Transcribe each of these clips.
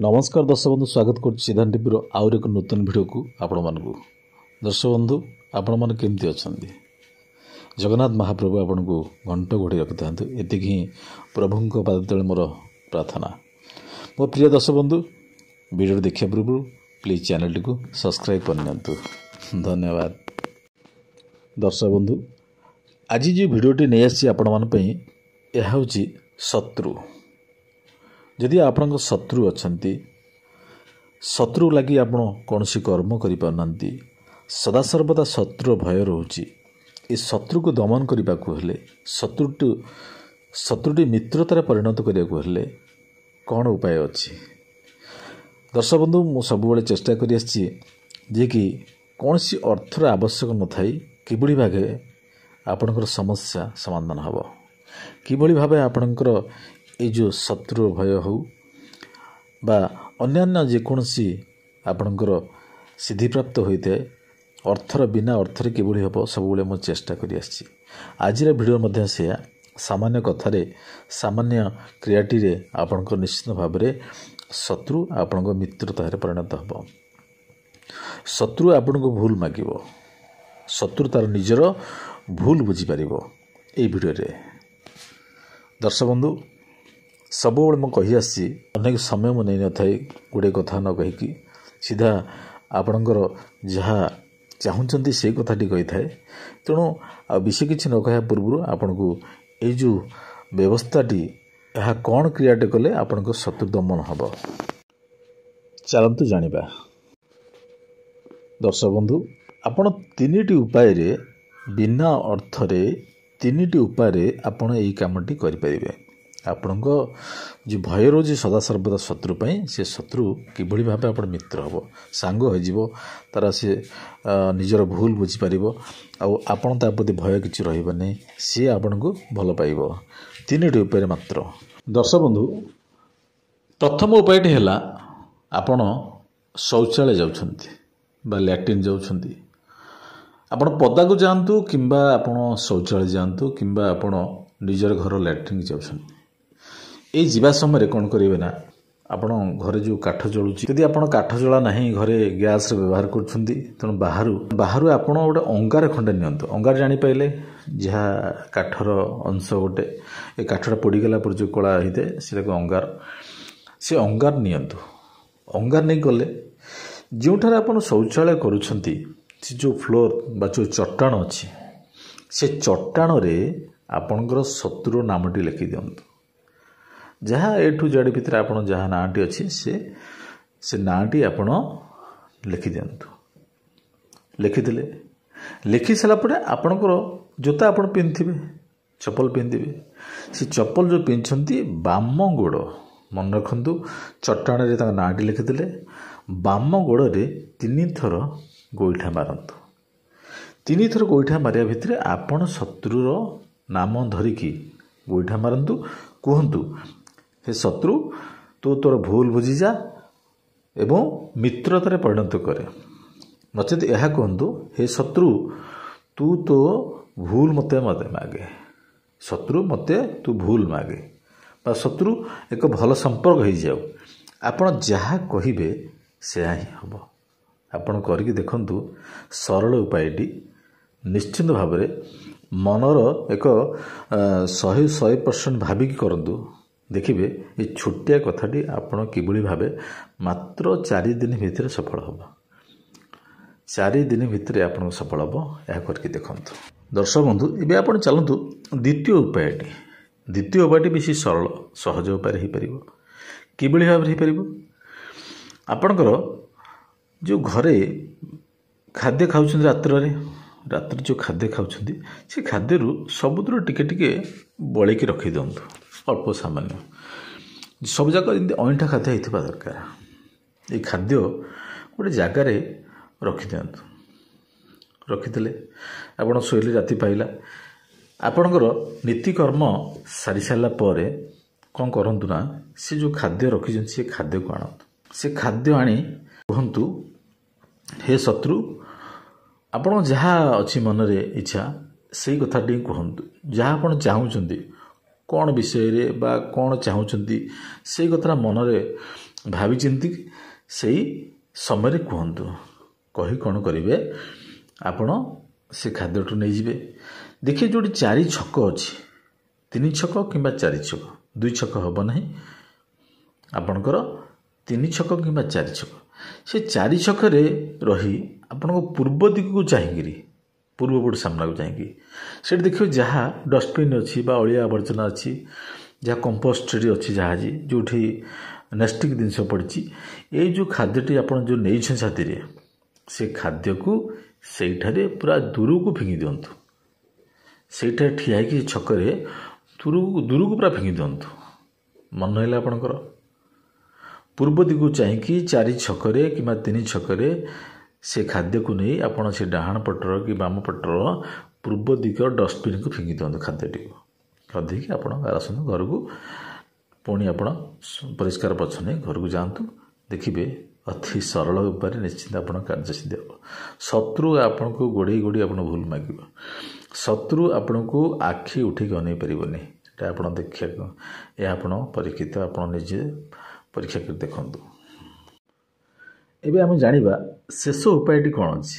नमस्कार दर्शक बंधु स्वागत कर सिद्धांत टीवी आउर एक नूतन वीडियो को आपण मानकु दर्शक बंधु आपण मैंने केमती अच्छा जगन्नाथ महाप्रभु आपन को घंट घोड़ी रखि था ये प्रभु पाद तले मोर प्रार्थना। मो प्रिय दर्शक बंधु वीडियो देखा पूर्व प्लीज चैनल को सब्सक्राइब करनी धन्यवाद। दर्शक बंधु आज जो वीडियोटी नहीं आसी आपण हूँ शत्रु जदि आपण शत्रु अच्छा शत्रु लगी आप कौन कर्म करना सदासर्वदा शत्रु भय रोचे ये शत्रु को दमन करने को हेले शत्रुटी मित्रतार परिणत करने को हेले कौन उपाय अच्छी। दर्शक बंधु मु सब चेष्टा कर कि कौन सी अर्थर आवश्यक न थाई किभली भागे आपणकर समस्या समाधान हम किभली भावे आपणकर ये जो शत्रु भय हो बा अन्यान्य जेकोसी आपणकर सिद्धि प्राप्त होता है अर्थर बिना अर्थर किभली हम सब मु चेष्टा कर आज वीडियो मध्य से सामान्य कथार सामान्य क्रियाटी आपणकर निश्चित भाव में शत्रु आपण मित्रता परिणत हम शत्रु आपण को भूल मागिब शत्रु तार निजर भूल बुझीपर ये वीडियो दर्शक बंधु सब मैं कही आसी अनेक समय मुझे नहीं न थाई गोटे कथा न कहीकि सीधा आपणकर जहाँ चाहूँगी से कथाटी कही थाए तेणु आ विषय किसी न कह पूर्व आपन को ये जो व्यवस्थाटी यह कौन क्रियाटे कले आपण शत्रु दमन हम चलतु जानिबा। दर्शक बंधु आपण तीनिटी उपाय बिना अर्थरे तीनिटी उपाय आपण यही कामटी करें आपण जो भय रोजे सदासर्वदा शत्रु से शत्रु किभली भाव आप मित्र हम सांग हो तार से निजर भूल बुझीपर आपण प्रति भय किसी रही सी आपण को भल पाइब तीनिटी उपाय मात्र। दर्शक बंधु प्रथम उपायटी है आपण शौचालय जाउछंती बा लैट्रिन जाउछंती आपण पदा को जातु किंबा आपण शौचालय जातु किंबा आपण निजर घर लैट्रिन जाउछंती ये जीवा समय कौन करेंगे ना आपण घरे जो काठ जलुची यदि आपण काठ जला नहीं घरे गैस रे व्यवहार करछंती तेणु बाहरु आपण गोटे अंगार खंडे नियंतु अंगार जानी पाइले जहाँ काठर अंश गोटे ये काठटा पोड़ीगला पर जो कला होते से अंगार से अंगार नियंतु अंगार नहीं गले जोठार आपण शौचालय करुछंती से जो फ्लोर बा जो चट्टाण अच्छी से चट्टाण रे आपणकर शत्रु नामटी लिखि दियंतु जहाँ ए टू जेड भितर आप जहाँ नाटी अच्छी से नाटी आपण लिखि दियंतु लिखिदे लिखि सारापर आपणकर जोता आप पिंधे चप्पल पिंधे से चप्पल जो पिंधती बाम गोड़ मन रखु चट्टाण नाटी लिखिदे बाम गोड़े 3 थर गोईठा मारतु 3 थर गोईठा मारिया भितर आपण शत्रुर नाम धरिकी गोईठा मारतु कहतु हे शत्रु तू तोर भूल बुझी जा एवं मित्रतार परिणत करे नचेत यह कहतु हे शत्रु तू तो भूल मते मागे शत्रु मते तू भूल मागे बा शत्रु एक भल संपर्क हो जाऊ आपण जहाँ कहिबे से ही हम आपण करके देखंतु सरल उपायटी निश्चित भाव में मनर एक 100% भाविकी करंतु देखिए ये छोटिया कथाटी आपण किभली भावे मात्र 4 दिन भितर सफल हम 4 दिन भितर आप सफल हम यह करके देखंतु। दर्शक बंधु ये आप चलतु द्वितीय उपायटी बेसी सरल सहज उपाय हो पार किभली भाव हो पार आपणकर जो घरे खाद्य खाऊँ रात्र जो खाद्य खाऊँ से खाद्य सबुद्र टिके टिके बड़ेकी रखी दिंतु अल्प सामान्य सब जाक अईठा खाद्य होता दरकार ये खाद्य गोटे जगार रखी दिंतु रखिदे आप शोले राति पाइला आपणकर नीतिकर्म सारी सारापर कौन करूँ ना से जो खाद्य रखी से खाद्य को आणतु से खाद्य आनी कहतु हे शत्रु आपण जहाँ अच्छी मनरे इच्छा से कथा कहतु जहाँ आप चाहूँगी कौन विषय रे बा कौन चाहूँगी से कथा मनरे ଭାବି ଚିନ୍ତି ସେଇ ସମୟରେ କୁହନ୍ତୁ। କହି କ'ଣ କରିବେ, ଆପଣ ସେ ଖାଦ୍ୟଠୁ ନେଇଯିବେ। ଦେଖିବେ ଯେଉଁଠି 4 ଛକ ଅଛି, 3 ଛକ କିମ୍ବା 4 ଛକ, 2 ଛକ ହେବ ନାହିଁ, ଆପଣଙ୍କର 3 ଛକ କିମ୍ବା 4 ଛକ। ସେ 4 ଛକରେ ରହି ଆପଣଙ୍କ ପୂର୍ବ ଦିଗକୁ ଚାହିଁକିରି, ପୂର୍ବପଟ ସାମ୍ନାକୁ ଚାହିଁକି ସେଠି ଦେଖିବେ ଯାହା ଡଷ୍ଟବିନ୍ ଅଛି ବା ଅଳିଆ ଆବର୍ଜନା ଅଛି, ଯାହା କମ୍ପୋଷ୍ଟ ସେଠି ଅଛି, ଯାହା ଯେଉଁଠି ନେଷ୍ଟିକ୍ ଜିନିଷ ପଡ଼ିଛି, ଏଇ ଯେଉଁ ଖାଦ୍ୟଟି ଆପଣ ଯେଉଁ ନେଇଛନ୍ତି ସାଥିରେ, ସେ ଖାଦ୍ୟକୁ ସେଇଠାରେ ପୁରା ଦୂରକୁ ଫିଙ୍ଗି ଦିଅନ୍ତୁ। ସେଇଠାରେ ଠିଆ ହେଇକି ଛକରେ ଦୂରକୁ ପୁରା ଫିଙ୍ଗି ଦିଅନ୍ତୁ। ମନେ ରହିଲା ଆପଣଙ୍କର। ପୂର୍ବ ଦିଗକୁ ଚାହିଁକି 4 ଛକରେ କିମ୍ବା 3 ଛକରେ ସେ ଖାଦ୍ୟକୁ ନେଇ ଆପଣ ସେ ଡାହାଣ ପଟର କି ବାମ ପଟର ପୂର୍ବ ଦିଗ ଡଷ୍ଟବିନ୍କୁ ଫିଙ୍ଗି ଦିଅନ୍ତୁ ଖାଦ୍ୟଟିକୁ। କରିଦେଇକି ଆପଣ ଆସନ୍ତୁ ଘରକୁ। ପୁଣି ଆପଣ ପରିଷ୍କାର ପରିଚ୍ଛନ୍ନ ଘରକୁ ଯାଆନ୍ତୁ। ଦେଖିବେ ଅତି ସରଳ ଉପାୟରେ ନିଶ୍ଚିନ୍ତ ଆପଣ କାର୍ଯ୍ୟ ସିଦ୍ଧି ହେବ। ଶତ୍ରୁ ଆପଣଙ୍କୁ ଗୋଡ଼େଇ ଗୋଡ଼େଇ ଆପଣ ଭୁଲ ମାଗିବ। ଶତ୍ରୁ ଆପଣଙ୍କୁ ଆଖି ଉଠିକି ଅନେଇ ପାରିବନି। ଏଇଟା ଆପଣ ଦେଖିବାକୁ, ଏହା ଆପଣ ପରୀକ୍ଷିତ, ଆପଣ ନିଜେ ପରୀକ୍ଷା କରି ଦେଖନ୍ତୁ। ଏବେ ଆମେ ଜାଣିବା ଶେଷ ଉପାୟଟି କ'ଣ ଅଛି।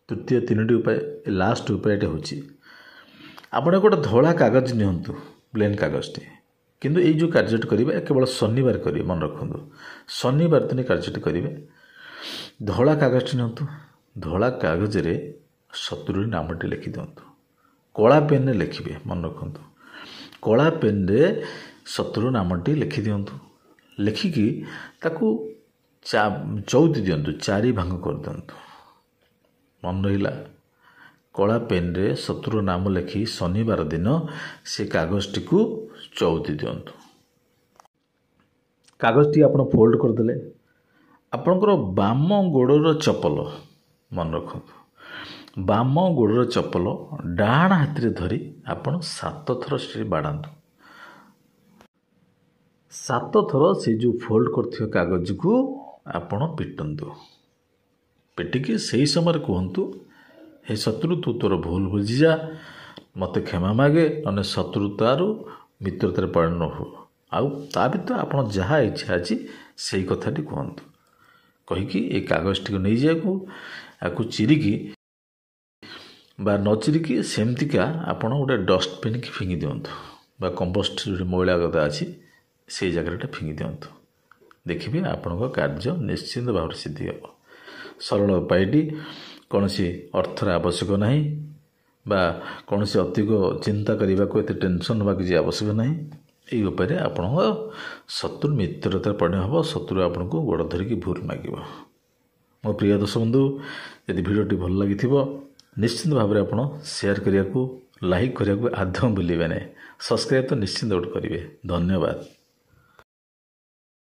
ତୃତୀୟ 3ଟି ଉପାୟ, ଲାଷ୍ଟ ଉପାୟଟି ହେଉଛି ଆପଣ ଗୋଟେ ଧଳା କାଗଜ ନିଅନ୍ତୁ, ପ୍ଲେନ୍ କାଗଜଟି। କିନ୍ତୁ ଏଇ ଯେଉଁ କାର୍ଯ୍ୟଟି କରିବେ କେବଳ ଶନିବାର କରିବେ, ମନେ ରଖନ୍ତୁ। ଶନିବାର ଦିନ କାର୍ଯ୍ୟଟି କରିବେ। ଧଳା କାଗଜଟି ନିଅନ୍ତୁ, ଧଳା କାଗଜରେ ଶତ୍ରୁର ନାମଟି ଲେଖିଦିଅନ୍ତୁ। କଳା ପେନ୍ରେ ଲେଖିବେ, ମନେ ରଖନ୍ତୁ। କଳା ପେନ୍ରେ ଶତ୍ରୁ ନାମଟି ଲେଖିଦିଅନ୍ତୁ। ଲେଖିକି ତାକୁ ଚଉତି ଦିଅନ୍ତୁ, 4 ଭାଗ କରିଦିଅନ୍ତୁ। ମନେ ରହିଲା। କଳା ପେନ୍ରେ ଶତ୍ରୁ ନାମ ଲେଖି ଶନିବାର ଦିନ ସେ କାଗଜଟିକୁ ଚଉତି ଦିଅନ୍ତୁ। କାଗଜଟି ଆପଣ ଫୋଲ୍ଡ କରିଦେଲେ। ଆପଣଙ୍କର ବାମ ଗୋଡ଼ର ଚପଲ, ମନେ ରଖନ୍ତୁ, ବାମ ଗୋଡ଼ର ଚପଲ ଡାହାଣ ହାତରେ ଧରି ଆପଣ 7 ଥର ସେଠି ବାଡ଼ାନ୍ତୁ। 7 ଥର ସେ ଯେଉଁ ଫୋଲ୍ଡ କରିଥିବା କାଗଜକୁ ଆପଣ ପିଟନ୍ତୁ। ପିଟିକି ସେହି ସମୟରେ କୁହନ୍ତୁ, ହେ ଶତ୍ରୁ, ତୁ ତୋର ଭୁଲ ବୁଝିଯା, ମୋତେ କ୍ଷମା ମାଗେ, ନହେଲେ ଶତ୍ରୁତାରୁ ମିତ୍ରତାରେ ପରିଣତ ହଉ। ଆଉ ତା ଭିତରେ ଆପଣ ଯାହା ଇଚ୍ଛା ଅଛି ସେଇ କଥାଟି କୁହନ୍ତୁ। କହିକି ଏ କାଗଜଟିକୁ ନେଇଯିବାକୁ, ଆକୁ ଚିରିକି ବା ନ ଚିରିକି ସେମିତିକା ଆପଣ ଗୋଟେ ଡଷ୍ଟବିନ୍କି ଫିଙ୍ଗି ଦିଅନ୍ତୁ, ବା କମ୍ପୋଷ୍ଟ ଯେଉଁଠି ମଇଳା ଗଦା ଅଛି ସେଇ ଜାଗାରେ ଫିଙ୍ଗି ଦିଅନ୍ତୁ। ଦେଖିବେ ଆପଣଙ୍କ କାର୍ଯ୍ୟ ନିଶ୍ଚିନ୍ତ ଭାବରେ ସିଦ୍ଧି ହେବ। ସରଳ ଉପାୟଟି, କୌଣସି ଅର୍ଥର ଆବଶ୍ୟକ ନାହିଁ ବା କୌଣସି ଅଧିକ ଚିନ୍ତା କରିବାକୁ, ଏତେ ଟେନସନ୍ ହେବା କିଛି ଆବଶ୍ୟକ ନାହିଁ। ଏହି ଉପାୟରେ ଆପଣଙ୍କ ଶତ୍ରୁ ମିତ୍ରତାରେ ପରିଣତ ହେବ। ଶତ୍ରୁ ଆପଣଙ୍କୁ ଗୋଡ଼ ଧରିକି ଭୁଲ ମାଗିବ। ମୋ ପ୍ରିୟ ଦର୍ଶକ ବନ୍ଧୁ, ଯଦି ଭିଡ଼ିଓଟି ଭଲ ଲାଗିଥିବ ନିଶ୍ଚିନ୍ତ ଭାବରେ ଆପଣ ସେୟାର କରିବାକୁ, ଲାଇକ୍ କରିବାକୁ ଆଦୌ ଭୁଲିବେ ନାହିଁ। ସବସ୍କ୍ରାଇବ୍ ତ ନିଶ୍ଚିନ୍ତ ଗୋଟେ କରିବେ। ଧନ୍ୟବାଦ।